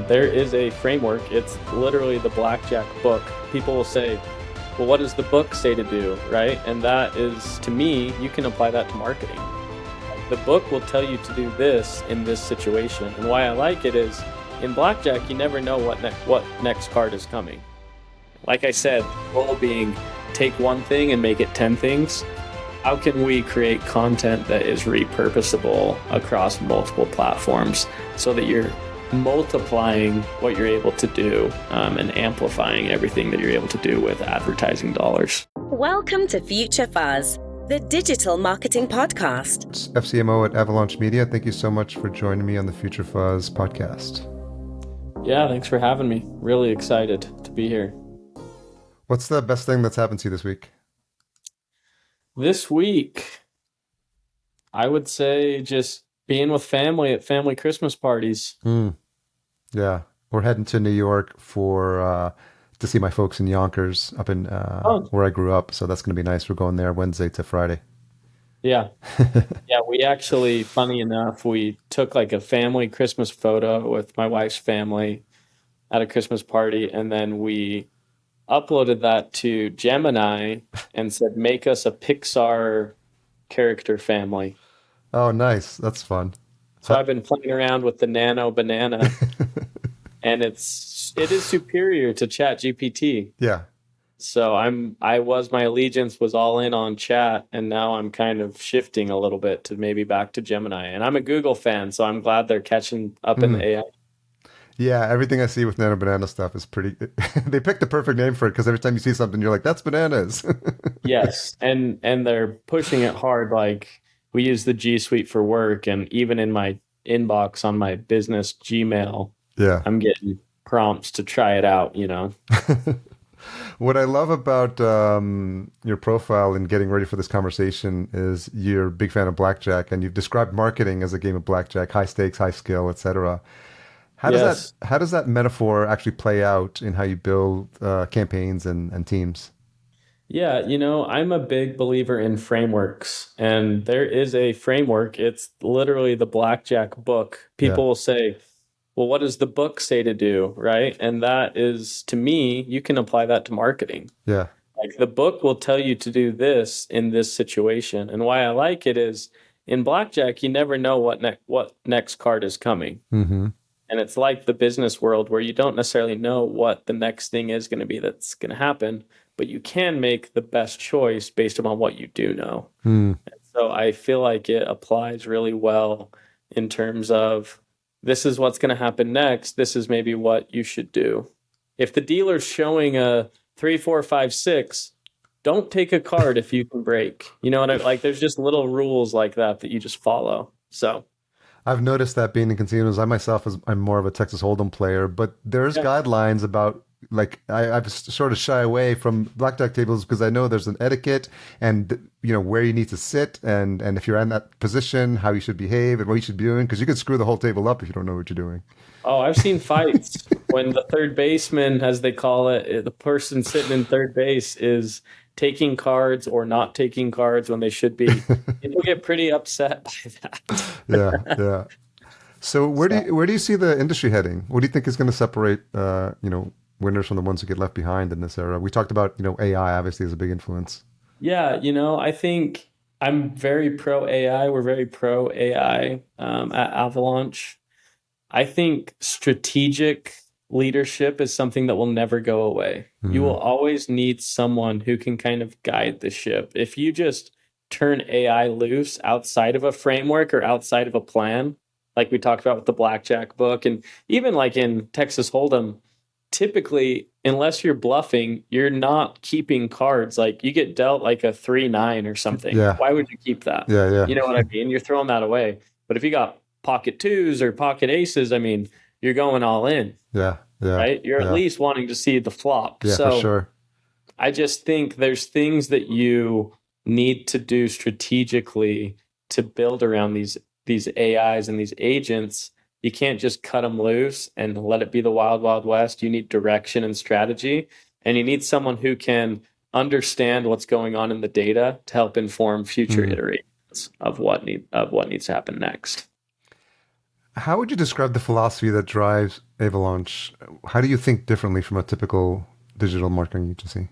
There is a framework. It's literally the Blackjack book. People will say, well, what does the book say to do, right? And that is, to me, you can apply that to marketing. The book will tell you to do this in this situation. And why I like it is, in Blackjack, you never know what next card is coming. Like I said, goal being take one thing and make it 10 things. How can we create content that is repurposable across multiple platforms so that you're multiplying what you're able to do and amplifying everything that you're able to do with advertising dollars? Welcome to Future Fuzz, the digital marketing podcast. It's FCMO at Avalaunch Media. Thank you so much for joining me on the Future Fuzz podcast. Yeah, thanks for having me. Really excited to be here. What's the best thing that's happened to you this week? This week, I would say just being with family at family Christmas parties. Yeah, we're heading to New York for to see my folks in Yonkers up in where I grew up. So that's going to be nice. We're going there Wednesday to Friday. Yeah. Yeah, we actually, funny enough, we took like a family Christmas photo with my wife's family at a Christmas party, and then we uploaded that to Gemini and said, make us a Pixar character family. Oh, nice. That's fun. So I've been playing around with the nano banana and it is superior to ChatGPT. Yeah. So my allegiance was all in on chat, and now I'm kind of shifting a little bit to maybe back to Gemini. And I'm a Google fan, so I'm glad they're catching up in the AI. Yeah, everything I see with Nano Banana stuff is pretty... They picked the perfect name for it because every time you see something, you're like, that's bananas. Yes, and they're pushing it hard. Like, we use the G Suite for work, and even in my inbox on my business Gmail, yeah, I'm getting prompts to try it out, you know? What I love about your profile and getting ready for this conversation is you're a big fan of Blackjack, and you've described marketing as a game of Blackjack, high stakes, high skill, etc. How does that metaphor actually play out in how you build campaigns and teams? Yeah, I'm a big believer in frameworks, and there is a framework. It's literally the Blackjack book. People will say, well, what does the book say to do, right? And that is, to me, you can apply that to marketing. Yeah. Like, the book will tell you to do this in this situation. And why I like it is, in Blackjack, you never know what next card is coming. Mm-hmm. And it's like the business world where you don't necessarily know what the next thing is going to be that's going to happen, but you can make the best choice based upon what you do know. And so I feel like it applies really well in terms of, this is what's going to happen next. This is maybe what you should do. If the dealer's showing a 3, 4, 5, 6, don't take a card if you can break. You know what I like? There's just little rules like that you just follow. So I've noticed that being in casinos, I myself, I'm more of a Texas Hold'em player, but there's guidelines about, like, I've sort of shy away from blackjack tables because I know there's an etiquette and, where you need to sit and if you're in that position, how you should behave and what you should be doing, because you could screw the whole table up if you don't know what you're doing. Oh, I've seen fights when the third baseman, as they call it, the person sitting in third base is taking cards or not taking cards when they should be. People get pretty upset by that. Yeah. So where do you see the industry heading? What do you think is going to separate winners from the ones who get left behind in this era? We talked about AI obviously is a big influence. Yeah, I think I'm very pro AI. We're very pro AI at Avalanche. I think strategic leadership is something that will never go away. You will always need someone who can kind of guide the ship. If you just turn AI loose outside of a framework or outside of a plan, like we talked about with the Blackjack book, and even like in Texas Hold'em, typically, unless you're bluffing, you're not keeping cards. Like, you get dealt like a 3-9 or something. Yeah. Why would you keep that? Yeah. You know what I mean? You're throwing that away. But if you got pocket 2s or pocket aces, I mean, you're going all in. Yeah. Right? You're at least wanting to see the flop. Yeah, so for sure. I just think there's things that you need to do strategically to build around these AIs and these agents. You can't just cut them loose and let it be the wild, wild west. You need direction and strategy, and you need someone who can understand what's going on in the data to help inform future iterations of what needs to happen next. How would you describe the philosophy that drives Avalaunch, how do you think differently from a typical digital marketing agency?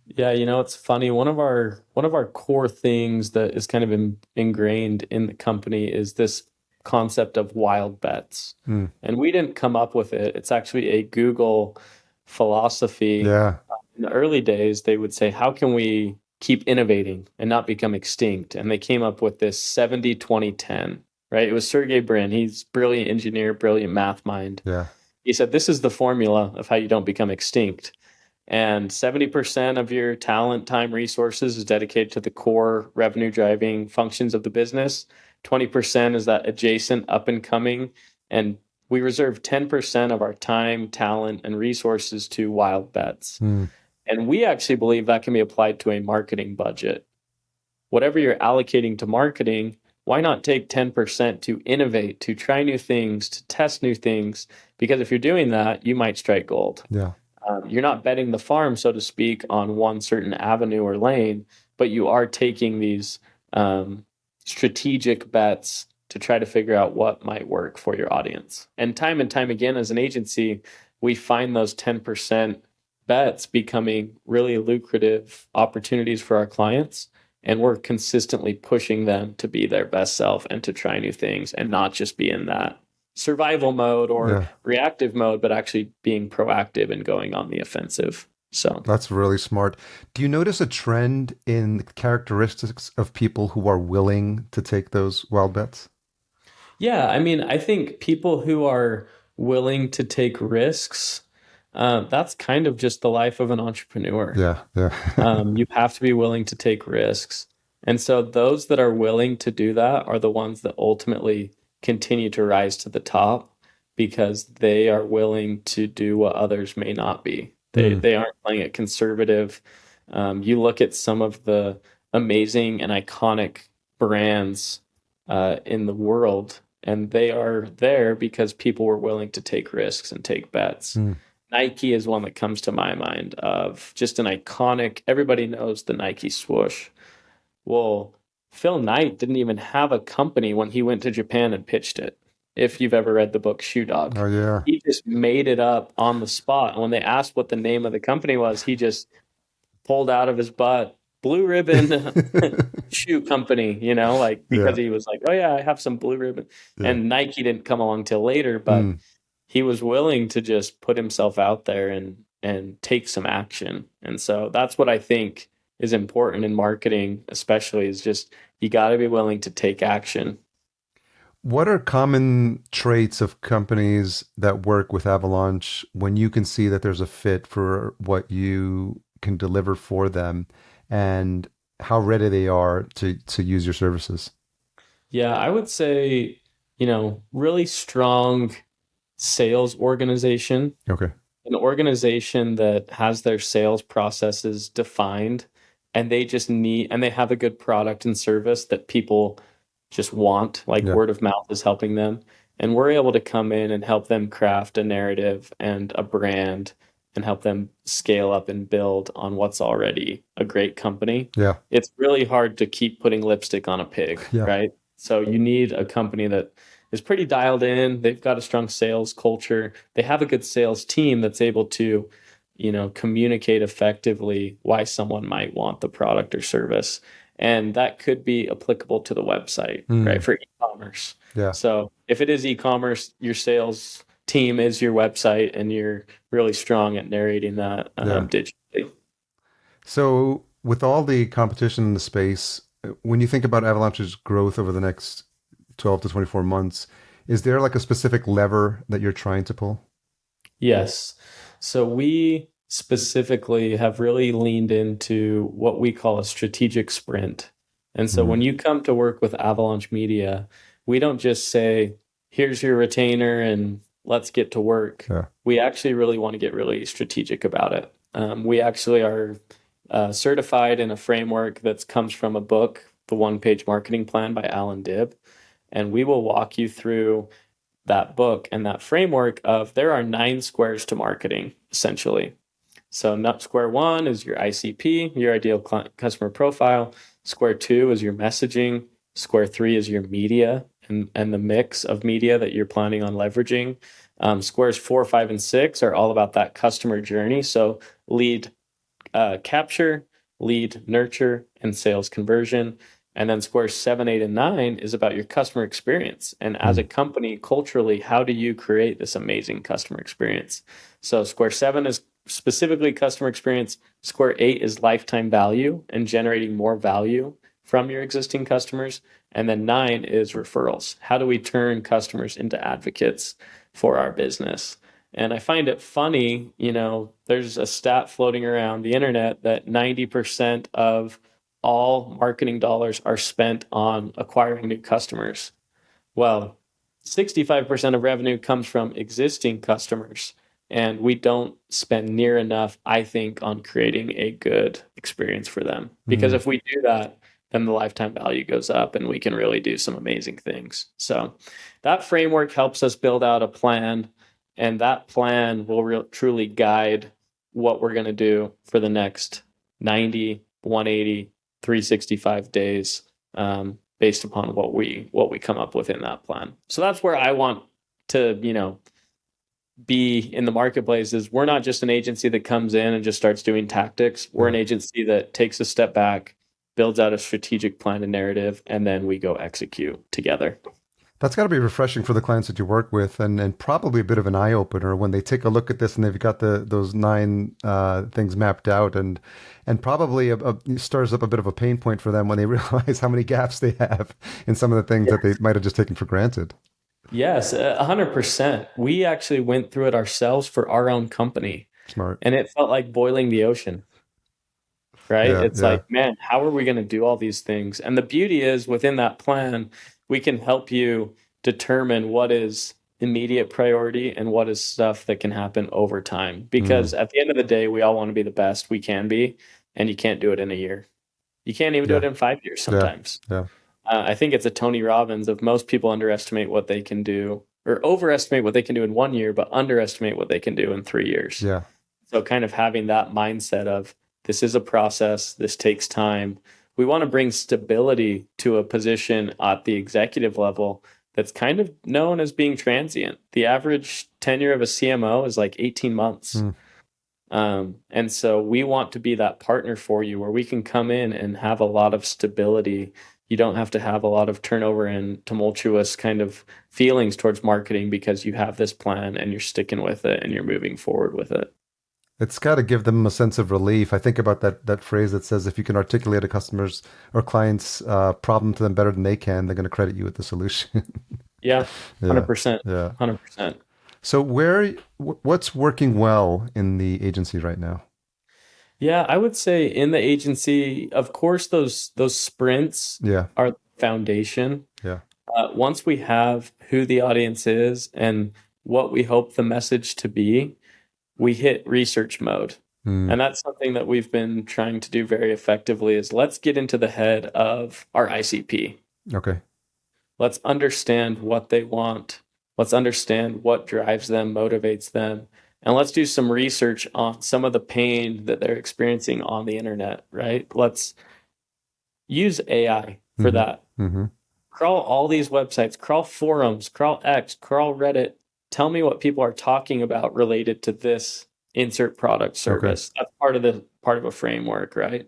Yeah, it's funny. One of our core things that is kind of ingrained in the company is this concept of wild bets. Mm. And we didn't come up with it. It's actually a Google philosophy. Yeah. In the early days, they would say, how can we keep innovating and not become extinct? And they came up with this 70-20-10, right? It was Sergey Brin. He's brilliant engineer, brilliant math mind. Yeah. He said, this is the formula of how you don't become extinct. And 70% of your talent, time, resources is dedicated to the core revenue driving functions of the business. 20% is that adjacent up and coming. And we reserve 10% of our time, talent, and resources to wild bets. Mm. And we actually believe that can be applied to a marketing budget. Whatever you're allocating to marketing, why not take 10% to innovate, to try new things, to test new things? Because if you're doing that, you might strike gold. Yeah. You're not betting the farm, so to speak, on one certain avenue or lane, but you are taking these strategic bets to try to figure out what might work for your audience. And time again, as an agency, we find those 10% bets becoming really lucrative opportunities for our clients. And we're consistently pushing them to be their best self and to try new things and not just be in that survival mode or reactive mode, but actually being proactive and going on the offensive. So that's really smart. Do you notice a trend in the characteristics of people who are willing to take those wild bets? Yeah, I mean, I think people who are willing to take risks, that's kind of just the life of an entrepreneur. Yeah. You have to be willing to take risks. And so those that are willing to do that are the ones that ultimately continue to rise to the top because they are willing to do what others may not be. They aren't playing it conservative. You look at some of the amazing and iconic brands in the world, and they are there because people were willing to take risks and take bets. Nike is one that comes to my mind of just an iconic, everybody knows the Nike swoosh. Well, Phil Knight didn't even have a company when he went to Japan and pitched it. If you've ever read the book Shoe Dog, Oh, yeah. he just made it up on the spot. And when they asked what the name of the company was, he just pulled out of his butt Blue Ribbon Shoe Company, because he was like, oh yeah, I have some Blue Ribbon. Yeah. And Nike didn't come along till later, but he was willing to just put himself out there and take some action. And so that's what I think is important in marketing, especially, is just you got to be willing to take action. What are common traits of companies that work with Avalanche when you can see that there's a fit for what you can deliver for them, and how ready they are to use your services? Yeah, I would say, really strong sales organization. Okay. An organization that has their sales processes defined, and they have a good product and service that people just want, like word of mouth is helping them. And we're able to come in and help them craft a narrative and a brand and help them scale up and build on what's already a great company. Yeah. It's really hard to keep putting lipstick on a pig, right? So you need a company that is pretty dialed in. They've got a strong sales culture. They have a good sales team that's able to, communicate effectively why someone might want the product or service. And that could be applicable to the website, right? For e-commerce. Yeah. So if it is e-commerce, your sales team is your website, and you're really strong at narrating that digitally. So with all the competition in the space, when you think about Avalanche's growth over the next 12 to 24 months, is there like a specific lever that you're trying to pull? Yes. So we specifically have really leaned into what we call a strategic sprint. And so when you come to work with Avalaunch Media, we don't just say, here's your retainer and let's get to work. Yeah. We actually really want to get really strategic about it. We actually are certified in a framework that comes from a book, The One-Page Marketing Plan by Alan Dibb. And we will walk you through that book and that framework of there are 9 squares to marketing, essentially. So square 1 is your ICP, your ideal customer profile. Square 2 is your messaging. Square 3 is your media and the mix of media that you're planning on leveraging. Squares 4, 5, and 6 are all about that customer journey. So lead capture, lead nurture, and sales conversion. And then squares 7, 8, and 9 is about your customer experience. And as a company, culturally, how do you create this amazing customer experience? So square 7 is specifically customer experience. Square 8 is lifetime value and generating more value from your existing customers. And then 9 is referrals. How do we turn customers into advocates for our business? And I find it funny, there's a stat floating around the internet that 90% of all marketing dollars are spent on acquiring new customers. Well, 65% of revenue comes from existing customers, and we don't spend near enough, I think, on creating a good experience for them. Because if we do that, then the lifetime value goes up and we can really do some amazing things. So that framework helps us build out a plan, and that plan will truly guide what we're going to do for the next 90, 180, 365 days, based upon what we come up with in that plan. So that's where I want to, be in the marketplace. Is we're not just an agency that comes in and just starts doing tactics. We're an agency that takes a step back, builds out a strategic plan and narrative, and then we go execute together. That's got to be refreshing for the clients that you work with, and probably a bit of an eye opener when they take a look at this and they've got those 9 things mapped out, and probably stirs up a bit of a pain point for them when they realize how many gaps they have in some of the things that they might have just taken for granted. Yes, 100%. We actually went through it ourselves for our own company. Smart. And it felt like boiling the ocean, right? It's like, man, how are we going to do all these things? And the beauty is within that plan, we can help you determine what is immediate priority and what is stuff that can happen over time. Because at the end of the day, we all want to be the best we can be, and you can't do it in a year. You can't even do it in 5 years sometimes. Yeah. I think it's a Tony Robbins of most people underestimate what they can do, or overestimate what they can do in 1 year, but underestimate what they can do in 3 years. Yeah. So kind of having that mindset of this is a process, this takes time. We want to bring stability to a position at the executive level that's kind of known as being transient. The average tenure of a CMO is like 18 months. And so we want to be that partner for you where we can come in and have a lot of stability. You don't have to have a lot of turnover and tumultuous kind of feelings towards marketing because you have this plan and you're sticking with it and you're moving forward with it. It's got to give them a sense of relief. I think about that phrase that says, if you can articulate a customer's or client's problem to them better than they can, they're going to credit you with the solution. Yeah, 100%. Yeah. 100%. So what's working well in the agency right now? Yeah, I would say in the agency, of course, those sprints are the foundation. Yeah. Once we have who the audience is and what we hope the message to be, we hit research mode. And that's something that we've been trying to do very effectively is let's get into the head of our ICP. Okay. Let's understand what they want. Let's understand what drives them, motivates them. And let's do some research on some of the pain that they're experiencing on the internet, right? Let's use AI for that. Crawl all these websites, crawl forums, crawl X, crawl Reddit. Tell me what people are talking about related to this insert product service. That's part of a framework, right?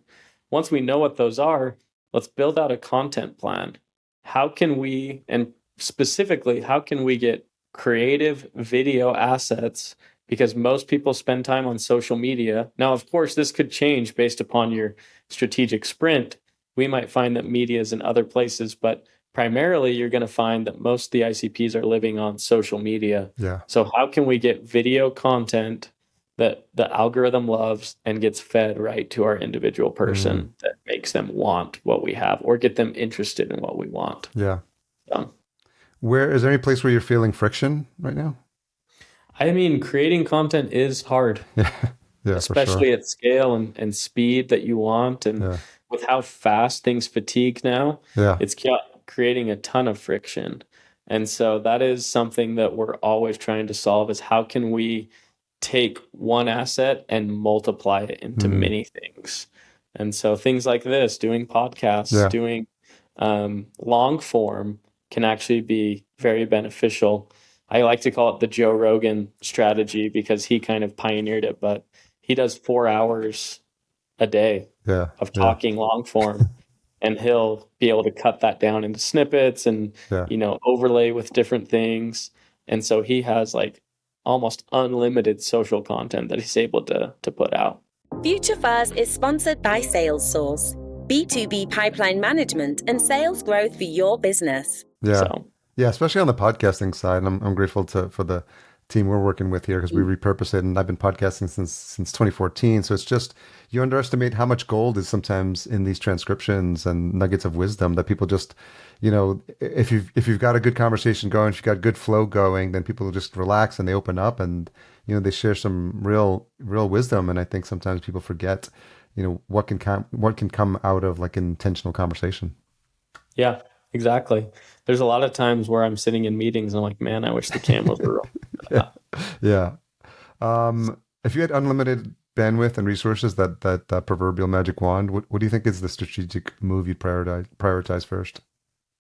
Once we know what those are, let's build out a content plan. How can we, and specifically, how can we get creative video assets? Because most people spend time on social media. Now, of course, this could change based upon your strategic sprint. We might find that media is in other places, but primarily you're going to find that most of the ICPs are living on social media. Yeah. So how can we get video content that the algorithm loves and gets fed right to our individual person that makes them want what we have or get them interested in what we want? Yeah. So, Is there any place where you're feeling friction right now? I mean, creating content is hard. Yeah, especially at scale and speed that you want. And with how fast things fatigue now, it's creating a ton of friction. And so that is something that we're always trying to solve is how can we take one asset and multiply it into many things. And so things like this, doing podcasts, doing long form can actually be very beneficial. I like to call it the Joe Rogan strategy because he kind of pioneered it, but he does 4 hours a day Yeah. of Yeah. talking long form, and he'll be able to cut that down into snippets and, Yeah. overlay with different things. And so he has like almost unlimited social content that he's able to put out. Future Fuzz is sponsored by SalesSource, B2B pipeline management and sales growth for your business. Yeah. So Yeah, especially on the podcasting side. I'm grateful for the team we're working with here because we repurpose it, and I've been podcasting since 2014. So it's just, you underestimate how much gold is sometimes in these transcriptions and nuggets of wisdom that people just, if you've got a good conversation going, if you've got good flow going, then people just relax and they open up, and they share some real wisdom. And I think sometimes people forget, what can come out of like an intentional conversation. yeah, exactly. There's a lot of times where I'm sitting in meetings and I'm like, man, I wish the cameras were real. Yeah. Yeah. If you had unlimited bandwidth and resources, that proverbial magic wand, what do you think is the strategic move you'd prioritize first?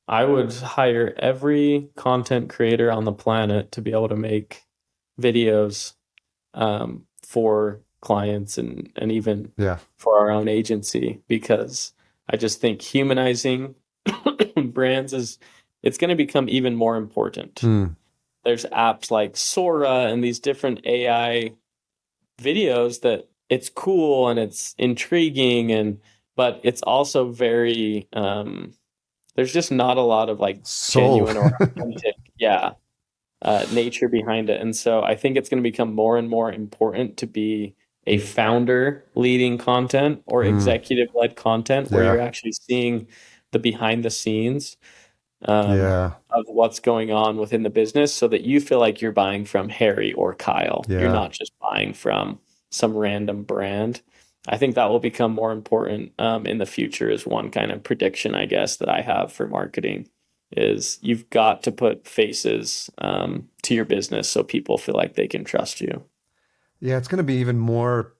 I would hire every content creator on the planet to be able to make videos for clients and even Yeah. for our own agency, because I just think humanizing brands it's going to become even more important. There's apps like Sora and these different AI videos that it's cool and it's intriguing, but it's also very there's just not a lot of like Soul. genuine or authentic nature behind it. And so I think it's going to become more and more important to be a founder leading content or executive led content where you're actually seeing the behind the scenes of what's going on within the business, so that you feel like you're buying from Harry or Kyle. Yeah. You're not just buying from some random brand. I think that will become more important in the future, is one kind of prediction, I guess, that I have for marketing, is you've got to put faces to your business so people feel like they can trust you. Yeah, it's going to be even more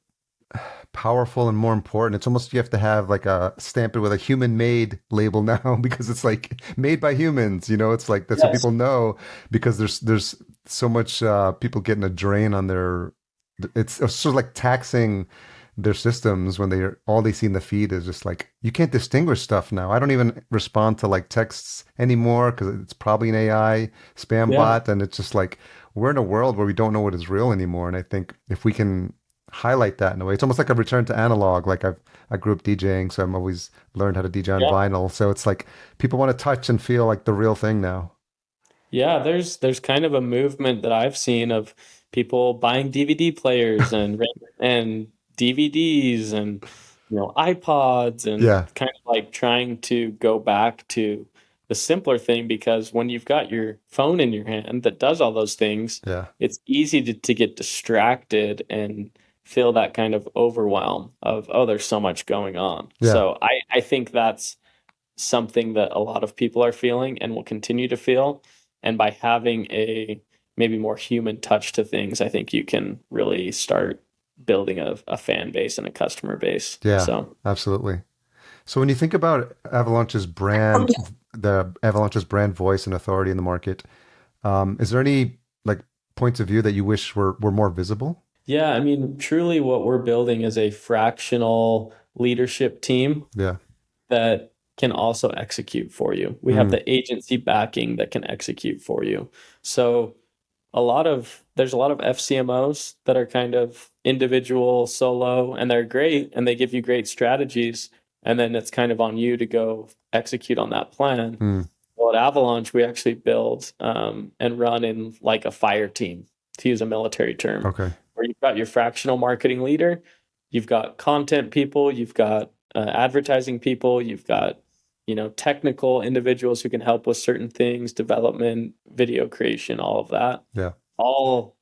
powerful and more important. It's almost, you have to have like stamp it with a human made label now, because it's like made by humans, it's like that's what people know, because there's so much people getting a drain on it's sort of like taxing their systems when all they see in the feed is just like, you can't distinguish stuff now. I don't even respond to like texts anymore because it's probably an AI spam bot, and it's just like, we're in a world where we don't know what is real anymore. And I think if we can highlight that in a way, it's almost like a return to analog. Like I grew up DJing, so I'm always learned how to DJ on vinyl. So it's like people want to touch and feel like the real thing now. Yeah, there's kind of a movement that I've seen of people buying DVD players and DVDs and iPods, and kind of like trying to go back to the simpler thing, because when you've got your phone in your hand that does all those things, it's easy to get distracted and feel that kind of overwhelm of, oh, there's so much going on. So I think that's something that a lot of people are feeling and will continue to feel. And by having a maybe more human touch to things, I think you can really start building a fan base and a customer base. Yeah, absolutely. So when you think about Avalanche's brand, Avalanche's brand voice and authority in the market, is there any like points of view that you wish were more visible? Yeah, I mean, truly what we're building is a fractional leadership team that can also execute for you. We have the agency backing that can execute for you. So there's a lot of FCMOs that are kind of individual, solo, and they're great and they give you great strategies. And then it's kind of on you to go execute on that plan. Well, at Avalanche, we actually build and run in like a fire team, to use a military term. Okay. Where you've got your fractional marketing leader, you've got content people, you've got advertising people, you've got technical individuals who can help with certain things, development, video creation, all of that. Yeah. All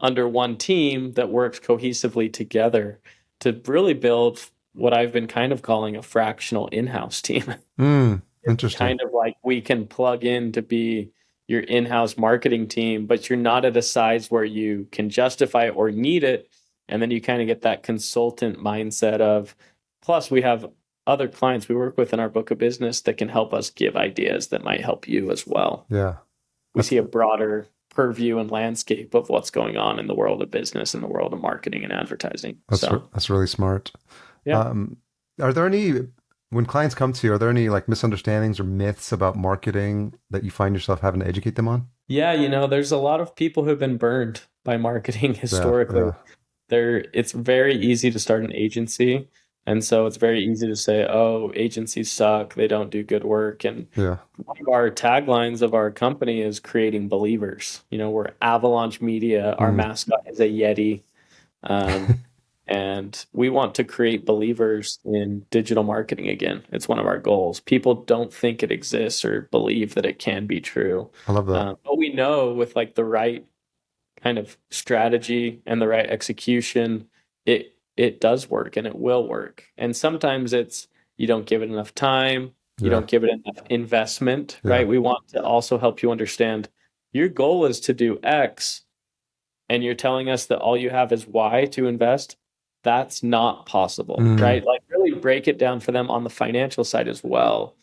under one team that works cohesively together to really build what I've been kind of calling a fractional in-house team. Interesting. Kind of like we can plug in to be your in-house marketing team, but you're not at a size where you can justify it or need it. And then you kind of get that consultant mindset of, plus we have other clients we work with in our book of business that can help us give ideas that might help you as well. Yeah. We see a broader purview and landscape of what's going on in the world of business and the world of marketing and advertising. That's really smart. Yeah. Are there any, when clients come to you, are there any like misunderstandings or myths about marketing that you find yourself having to educate them on? Yeah, there's a lot of people who've been burned by marketing historically. It's very easy to start an agency. And so it's very easy to say, oh, agencies suck. They don't do good work. And one of our taglines of our company is creating believers. We're Avalaunch Media. Our mascot is a Yeti. And we want to create believers in digital marketing again. It's one of our goals. People don't think it exists or believe that it can be true. I love that. But we know with like the right kind of strategy and the right execution, it does work and it will work. And sometimes it's you don't give it enough time, you don't give it enough investment, right? We want to also help you understand your goal is to do X, and you're telling us that all you have is Y to invest. That's not possible, right? Like really break it down for them on the financial side as well.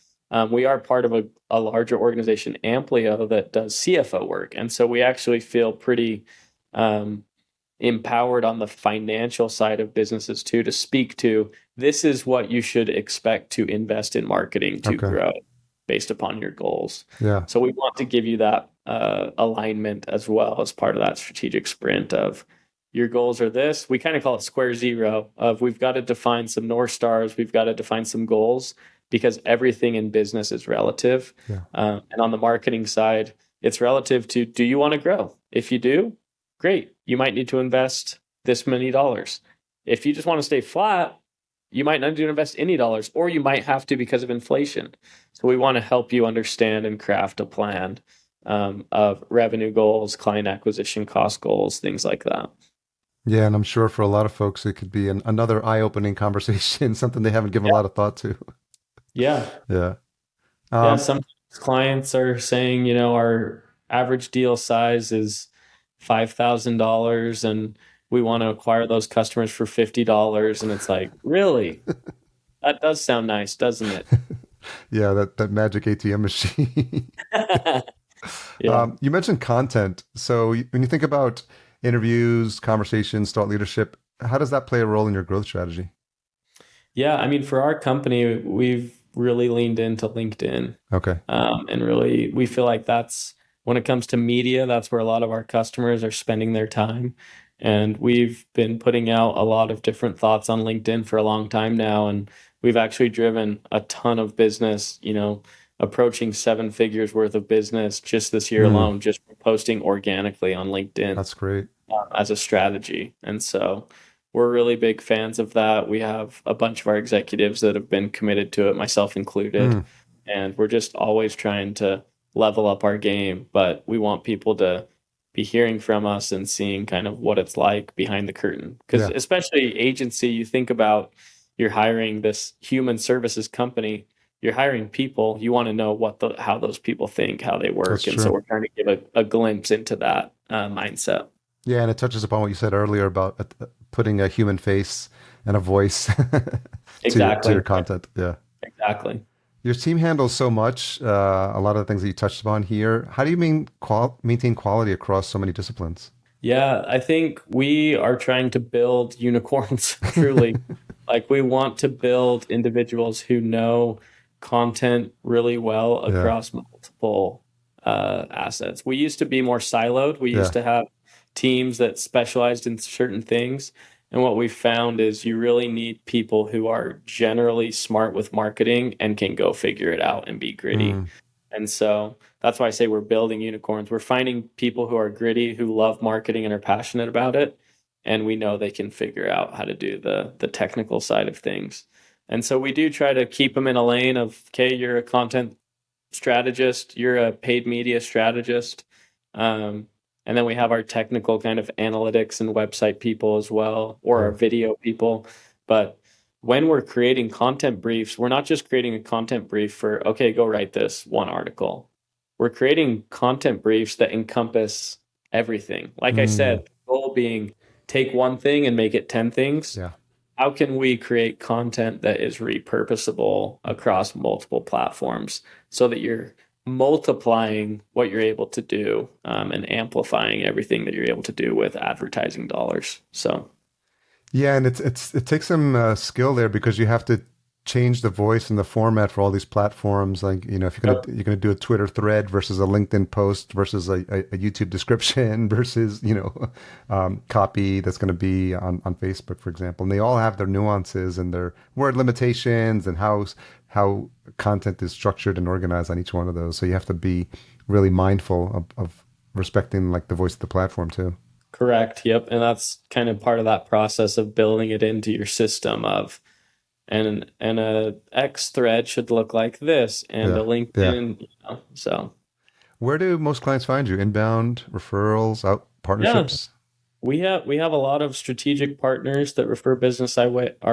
We are part of a larger organization, Amplio, that does CFO work. And so we actually feel pretty empowered on the financial side of businesses too, to speak to this is what you should expect to invest in marketing to grow based upon your goals. So we want to give you that alignment as well as part of that strategic sprint of your goals are this. We kind of call it square zero of we've got to define some North Stars. We've got to define some goals because everything in business is relative. And on the marketing side, it's relative to, do you want to grow? If you do, great. You might need to invest this many dollars. If you just want to stay flat, you might not need to invest any dollars, or you might have to because of inflation. So we want to help you understand and craft a plan of revenue goals, client acquisition cost goals, things like that. Yeah, and I'm sure for a lot of folks, it could be another eye-opening conversation, something they haven't given a lot of thought to. Some clients are saying, our average deal size is $5,000 and we want to acquire those customers for $50. And it's like, really? That does sound nice, doesn't it? Yeah, that magic ATM machine. You mentioned content. So when you think about interviews, conversations, thought leadership, how does that play a role in your growth strategy? Yeah, I mean, for our company, we've really leaned into LinkedIn. And really, we feel like that's, when it comes to media, that's where a lot of our customers are spending their time. And we've been putting out a lot of different thoughts on LinkedIn for a long time now. And we've actually driven a ton of business, approaching 7 figures worth of business just this year alone, just posting organically on LinkedIn. That's great. As a strategy. And so we're really big fans of that. We have a bunch of our executives that have been committed to it, myself included. And we're just always trying to level up our game. But we want people to be hearing from us and seeing kind of what it's like behind the curtain. Because especially agency, you think about you're hiring this human services company, you're hiring people, you want to know how those people think, how they work. That's and true. So we're trying to give a glimpse into that mindset. Yeah, and it touches upon what you said earlier about putting a human face and a voice to your content. Yeah, exactly. Your team handles so much, a lot of the things that you touched upon here. How do you maintain quality across so many disciplines? Yeah, I think we are trying to build unicorns, truly. Like we want to build individuals who know content really well across multiple assets. We used to be more siloed. We used to have teams that specialized in certain things. And what we found is you really need people who are generally smart with marketing and can go figure it out and be gritty. And so that's why I say we're building unicorns. We're finding people who are gritty, who love marketing and are passionate about it. And we know they can figure out how to do the technical side of things. And so we do try to keep them in a lane of, okay, you're a content strategist, you're a paid media strategist. And then we have our technical kind of analytics and website people as well, or our video people. But when we're creating content briefs, we're not just creating a content brief for, okay, go write this one article. We're creating content briefs that encompass everything. Like I said, the goal being take one thing and make it 10 things. How can we create content that is repurposable across multiple platforms so that you're multiplying what you're able to do and amplifying everything that you're able to do with advertising dollars. So, yeah, and it takes some skill there because you have to change the voice and the format for all these platforms. Like, you know, if you're gonna do a Twitter thread versus a LinkedIn post versus a YouTube description versus, you know, copy that's going to be on Facebook, for example, and they all have their nuances and their word limitations and how content is structured and organized on each one of those. So you have to be really mindful of respecting like the voice of the platform too. Correct. Yep. And that's kind of part of that process of building it into your system of, and a X thread should look like this, and a LinkedIn, you know, so. Where do most clients find you? Inbound, referrals, out partnerships? Yeah. We have a lot of strategic partners that refer business our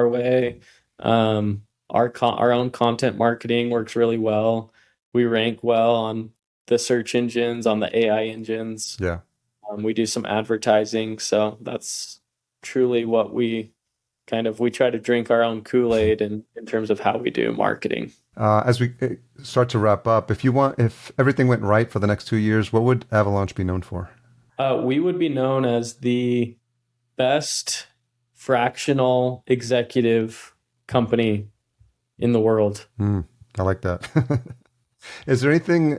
way. Our own content marketing works really well. We rank well on the search engines, on the AI engines. Yeah. We do some advertising, so that's truly what we try to drink our own Kool-Aid in terms of how we do marketing. As we start to wrap up, if everything went right for the next 2 years, what would Avalaunch be known for? We would be known as the best fractional executive company in the world. I like that. Is there anything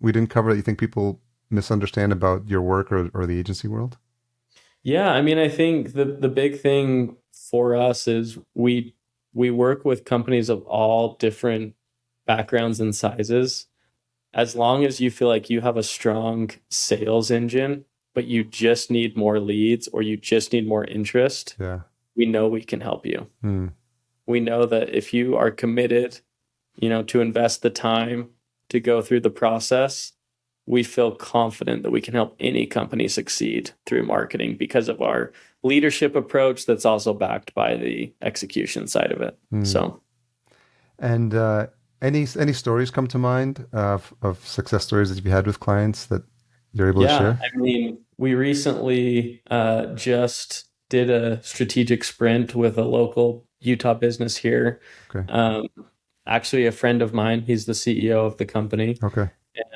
we didn't cover that you think people misunderstand about your work or the agency world? Yeah, I mean, I think the big thing for us is we work with companies of all different backgrounds and sizes. As long as you feel like you have a strong sales engine, but you just need more leads or you just need more interest, we know we can help you. We know that if you are committed, you know, to invest the time to go through the process, we feel confident that we can help any company succeed through marketing because of our leadership approach that's also backed by the execution side of it. So, and any stories come to mind of success stories that you've had with clients that you're able to share? I mean, we recently just did a strategic sprint with a local Utah business here. Okay. Actually, a friend of mine, he's the CEO of the company. Okay.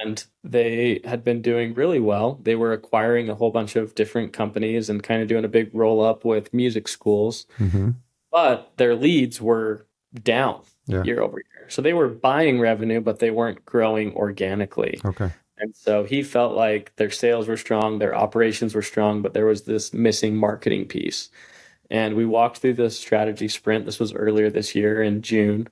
And they had been doing really well. They were acquiring a whole bunch of different companies and kind of doing a big roll up with music schools. But their leads were down year over year. So they were buying revenue, but they weren't growing organically. Okay. And so he felt like their sales were strong, their operations were strong, but there was this missing marketing piece. And we walked through the strategy sprint. This was earlier this year in June.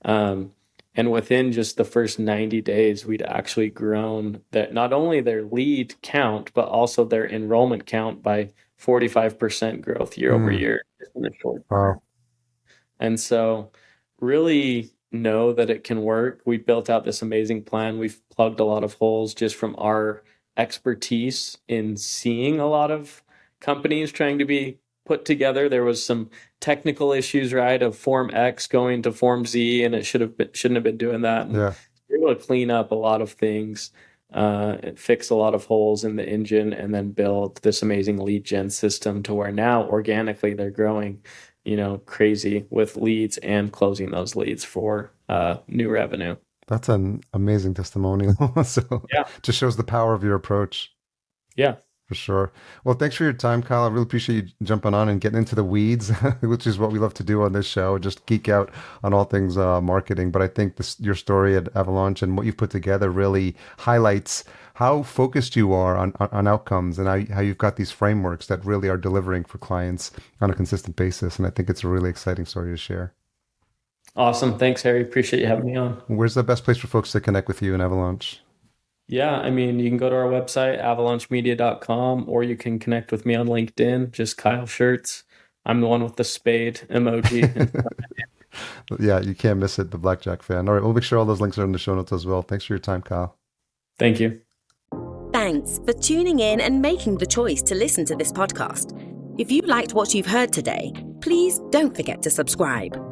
And within just the first 90 days, we'd actually grown that not only their lead count, but also their enrollment count by 45% growth year over year in a short time. Wow. And so really know that it can work. We built out this amazing plan. We've plugged a lot of holes just from our expertise in seeing a lot of companies trying to be put together. There was some technical issues, right, of Form X going to Form Z, and it shouldn't have been doing that. And we're able to clean up a lot of things, fix a lot of holes in the engine, and then build this amazing lead gen system to where now organically they're growing, you know, crazy with leads and closing those leads for new revenue. That's an amazing testimonial. So just shows the power of your approach. Yeah. For sure. Well, thanks for your time, Kyle. I really appreciate you jumping on and getting into the weeds, which is what we love to do on this show, just geek out on all things marketing. But I think your story at Avalaunch and what you've put together really highlights how focused you are on outcomes and how you've got these frameworks that really are delivering for clients on a consistent basis. And I think it's a really exciting story to share. Awesome. Thanks, Harry. Appreciate you having me on. Where's the best place for folks to connect with you in Avalaunch? Yeah, I mean, you can go to our website, avalaunchmedia.com, or you can connect with me on LinkedIn, just Kyle Shurtz. I'm the one with the spade emoji. Yeah, you can't miss it, the Blackjack fan. All right, we'll make sure all those links are in the show notes as well. Thanks for your time, Kyle. Thank you. Thanks for tuning in and making the choice to listen to this podcast. If you liked what you've heard today, please don't forget to subscribe.